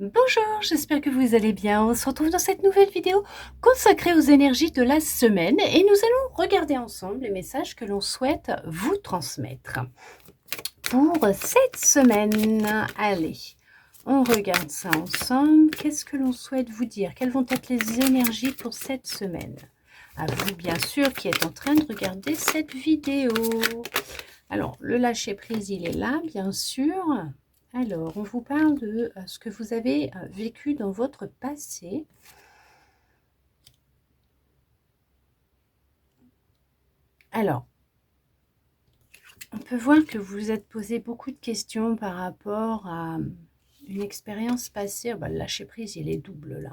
Bonjour, j'espère que vous allez bien. On se retrouve dans cette nouvelle vidéo consacrée aux énergies de la semaine et nous allons regarder ensemble les messages que l'on souhaite vous transmettre. Pour cette semaine, allez, on regarde ça ensemble. Qu'est-ce que l'on souhaite vous dire? Quelles vont être les énergies pour cette semaine? À vous, bien sûr, qui êtes en train de regarder cette vidéo. Alors, le lâcher-prise, il est là, bien sûr. Alors, on vous parle de ce que vous avez vécu dans votre passé. Alors, on peut voir que vous vous êtes posé beaucoup de questions par rapport à une expérience passée. Le lâcher-prise, il est double là.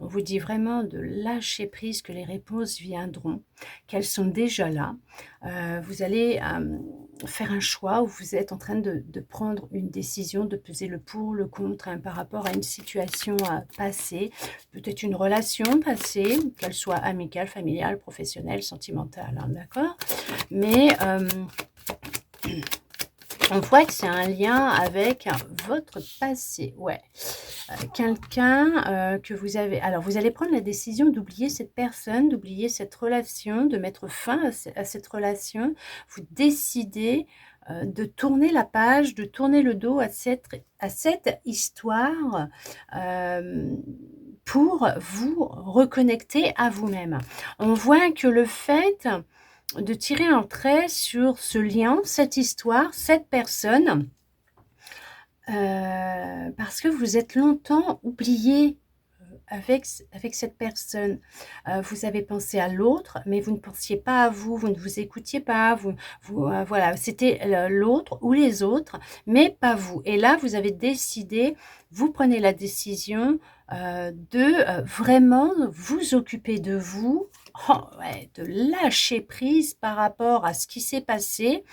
On vous dit vraiment de lâcher prise, que les réponses viendront, qu'elles sont déjà là. Vous allez faire un choix où vous êtes en train de prendre une décision, de peser le pour, le contre par rapport à une situation passée, peut-être une relation passée, qu'elle soit amicale, familiale, professionnelle, sentimentale, hein, d'accord? Mais on voit que c'est un lien avec votre passé, ouais. Quelqu'un que vous avez... Alors, vous allez prendre la décision d'oublier cette personne, d'oublier cette relation, de mettre fin à cette relation. Vous décidez de tourner la page, de tourner le dos à cette histoire pour vous reconnecter à vous-même. On voit que le fait de tirer un trait sur ce lien, cette histoire, cette personne, parce que vous êtes longtemps oublié avec cette personne. Vous avez pensé à l'autre, mais vous ne pensiez pas à vous, vous ne vous écoutiez pas, voilà, c'était l'autre ou les autres, mais pas vous. Et là, vous avez décidé, vous prenez la décision de vraiment vous occuper de vous, ouais, de lâcher prise par rapport à ce qui s'est passé,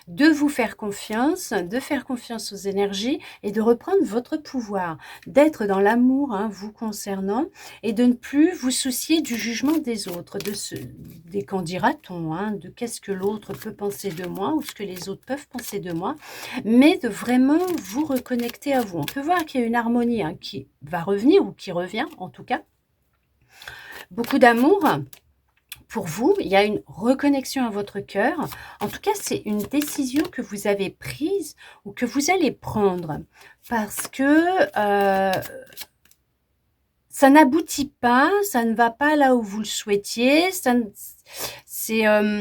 de vous faire confiance, de faire confiance aux énergies et de reprendre votre pouvoir, d'être dans l'amour, hein, vous concernant, et de ne plus vous soucier du jugement des autres, des qu'en dira-t-on, hein, de qu'est-ce que l'autre peut penser de moi ou ce que les autres peuvent penser de moi, mais de vraiment vous reconnecter à vous. On peut voir qu'il y a une harmonie hein, qui va revenir ou qui revient en tout cas. Beaucoup d'amour. Pour vous, il y a une reconnexion à votre cœur. En tout cas, c'est une décision que vous avez prise ou que vous allez prendre parce que ça n'aboutit pas, ça ne va pas là où vous le souhaitiez. C'est pas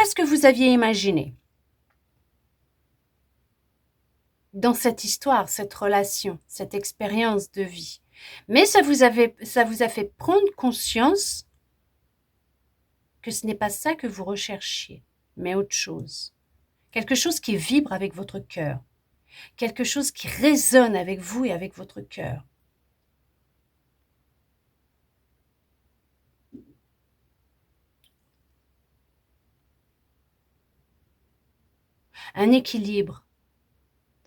ce que vous aviez imaginé dans cette histoire, cette relation, cette expérience de vie. Mais ça vous a fait prendre conscience que ce n'est pas ça que vous recherchiez, mais autre chose. Quelque chose qui vibre avec votre cœur. Quelque chose qui résonne avec vous et avec votre cœur. Un équilibre.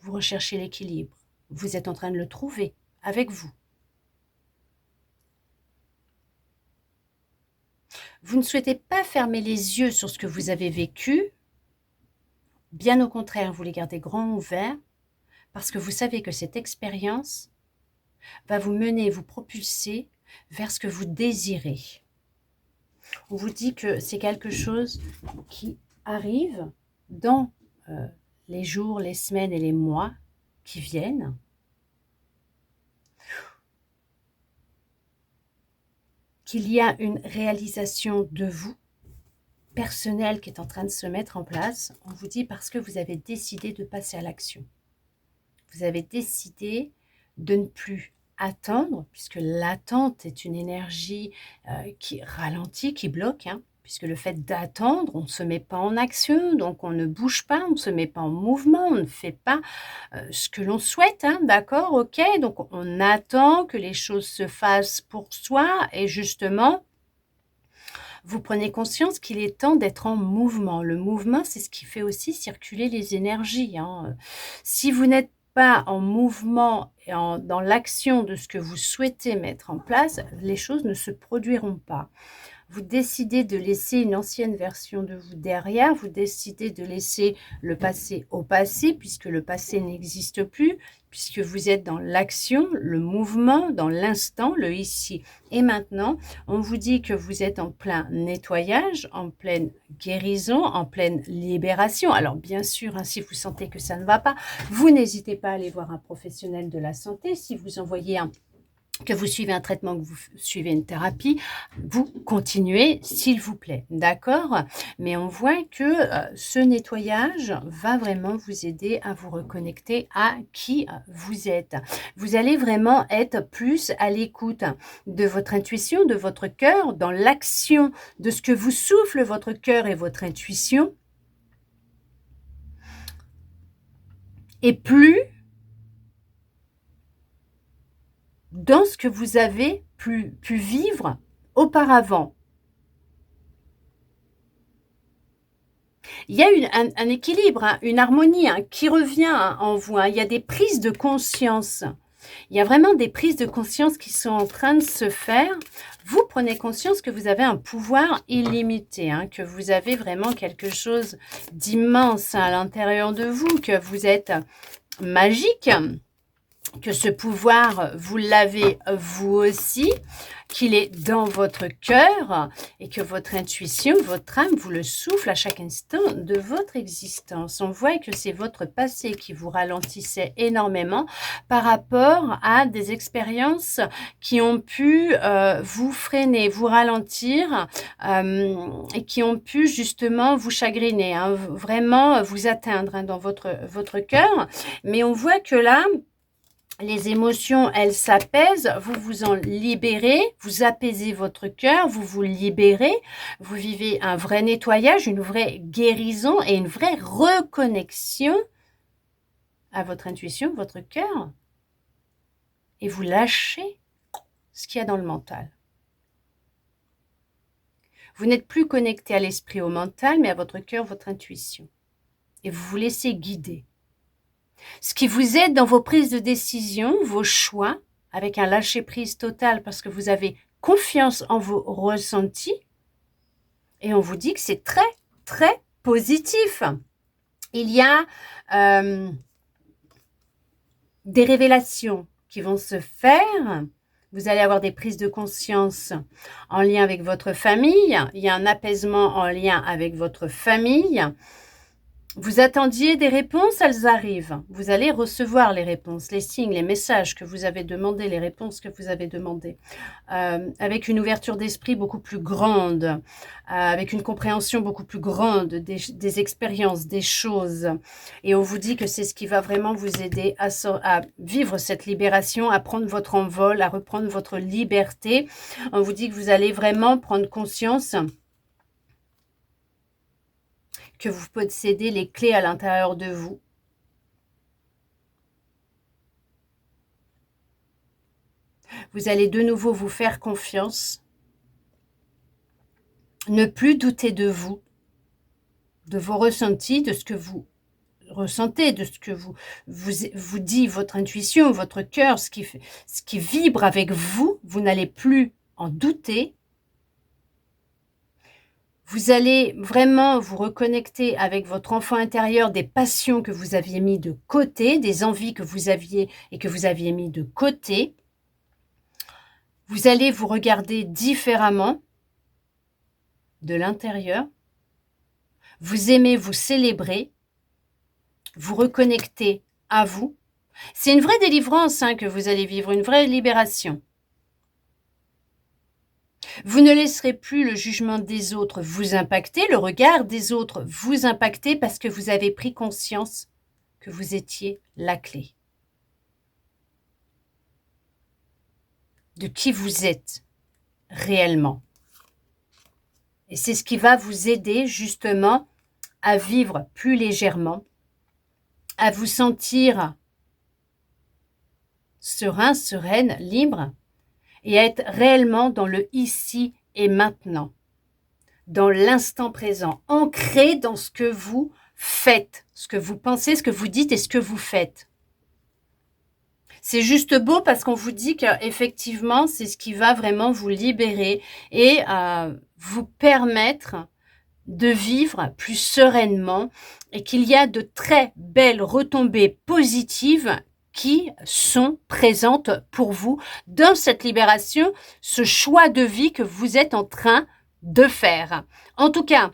Vous recherchez l'équilibre. Vous êtes en train de le trouver avec vous. Vous ne souhaitez pas fermer les yeux sur ce que vous avez vécu. Bien au contraire, vous les gardez grands ouverts parce que vous savez que cette expérience va vous mener, vous propulser vers ce que vous désirez. On vous dit que c'est quelque chose qui arrive dans les jours, les semaines et les mois qui viennent. Qu'il y a une réalisation de vous, personnelle, qui est en train de se mettre en place. On vous dit parce que vous avez décidé de passer à l'action. Vous avez décidé de ne plus attendre, puisque l'attente est une énergie qui ralentit, qui bloque, hein, puisque le fait d'attendre, on ne se met pas en action, donc on ne bouge pas, on ne se met pas en mouvement, on ne fait pas ce que l'on souhaite, hein, d'accord, ok, donc on attend que les choses se fassent pour soi, et justement, vous prenez conscience qu'il est temps d'être en mouvement. Le mouvement, c'est ce qui fait aussi circuler les énergies, hein. Si vous n'êtes pas en mouvement et dans l'action de ce que vous souhaitez mettre en place, les choses ne se produiront pas. vous décidez de laisser une ancienne version de vous derrière, vous décidez de laisser le passé au passé, puisque le passé n'existe plus, puisque vous êtes dans l'action, le mouvement, dans l'instant, le ici et maintenant. On vous dit que vous êtes en plein nettoyage, en pleine guérison, en pleine libération. Alors bien sûr, hein, si vous sentez que ça ne va pas, vous n'hésitez pas à aller voir un professionnel de la santé. Si vous envoyez que vous suivez un traitement, que vous suivez une thérapie, vous continuez, s'il vous plaît, d'accord? Mais on voit que ce nettoyage va vraiment vous aider à vous reconnecter à qui vous êtes. Vous allez vraiment être plus à l'écoute de votre intuition, de votre cœur, dans l'action de ce que vous souffle votre cœur et votre intuition. Et plus dans ce que vous avez pu vivre auparavant. Il y a un équilibre, hein, une harmonie qui revient en vous. Il y a des prises de conscience. Il y a vraiment des prises de conscience qui sont en train de se faire. Vous prenez conscience que vous avez un pouvoir illimité, que vous avez vraiment quelque chose d'immense à l'intérieur de vous, que vous êtes magique, que ce pouvoir, vous l'avez vous aussi, qu'il est dans votre cœur et que votre intuition, votre âme vous le souffle à chaque instant de votre existence. On voit que c'est votre passé qui vous ralentissait énormément par rapport à des expériences qui ont pu vous freiner, vous ralentir et qui ont pu justement vous chagriner, vraiment vous atteindre dans votre cœur. Mais on voit que là, les émotions, elles s'apaisent, vous vous en libérez, vous apaisez votre cœur, vous vous libérez, vous vivez un vrai nettoyage, une vraie guérison et une vraie reconnexion à votre intuition, votre cœur. Et vous lâchez ce qu'il y a dans le mental. Vous n'êtes plus connecté à l'esprit, au mental, mais à votre cœur, votre intuition. Et vous vous laissez guider. Ce qui vous aide dans vos prises de décision, vos choix, avec un lâcher-prise total parce que vous avez confiance en vos ressentis. Et on vous dit que c'est très, très positif. Il y a des révélations qui vont se faire. Vous allez avoir des prises de conscience en lien avec votre famille. Il y a un apaisement en lien avec votre famille. Vous attendiez des réponses, elles arrivent. Vous allez recevoir les réponses, les signes, les messages que vous avez demandés, les réponses que vous avez demandées. Avec une ouverture d'esprit beaucoup plus grande, avec une compréhension beaucoup plus grande des expériences, des choses. Et on vous dit que c'est ce qui va vraiment vous aider à vivre cette libération, à prendre votre envol, à reprendre votre liberté. On vous dit que vous allez vraiment prendre conscience que vous possédez les clés à l'intérieur de vous. Vous allez de nouveau vous faire confiance. Ne plus douter de vous, de vos ressentis, de ce que vous ressentez, de ce que vous dit votre intuition, votre cœur, ce qui vibre avec vous. Vous n'allez plus en douter. Vous allez vraiment vous reconnecter avec votre enfant intérieur, des passions que vous aviez mis de côté, des envies que vous aviez et que vous aviez mis de côté. Vous allez vous regarder différemment de l'intérieur. Vous aimez vous célébrer, vous reconnecter à vous. C'est une vraie délivrance que vous allez vivre, une vraie libération. Vous ne laisserez plus le jugement des autres vous impacter, le regard des autres vous impacter parce que vous avez pris conscience que vous étiez la clé de qui vous êtes réellement. Et c'est ce qui va vous aider justement à vivre plus légèrement, à vous sentir serein, sereine, libre, et à être réellement dans le ici et maintenant, dans l'instant présent, ancré dans ce que vous faites, ce que vous pensez, ce que vous dites et ce que vous faites. C'est juste beau parce qu'on vous dit qu'effectivement, c'est ce qui va vraiment vous libérer et vous permettre de vivre plus sereinement et qu'il y a de très belles retombées positives qui sont présentes pour vous dans cette libération, ce choix de vie que vous êtes en train de faire. En tout cas,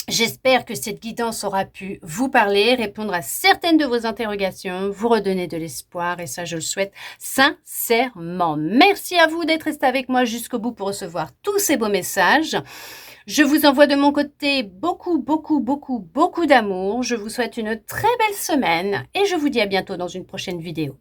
j'espère que cette guidance aura pu vous parler, répondre à certaines de vos interrogations, vous redonner de l'espoir et ça je le souhaite sincèrement. Merci à vous d'être resté avec moi jusqu'au bout pour recevoir tous ces beaux messages. Je vous envoie de mon côté beaucoup, beaucoup, beaucoup, beaucoup d'amour. Je vous souhaite une très belle semaine et je vous dis à bientôt dans une prochaine vidéo.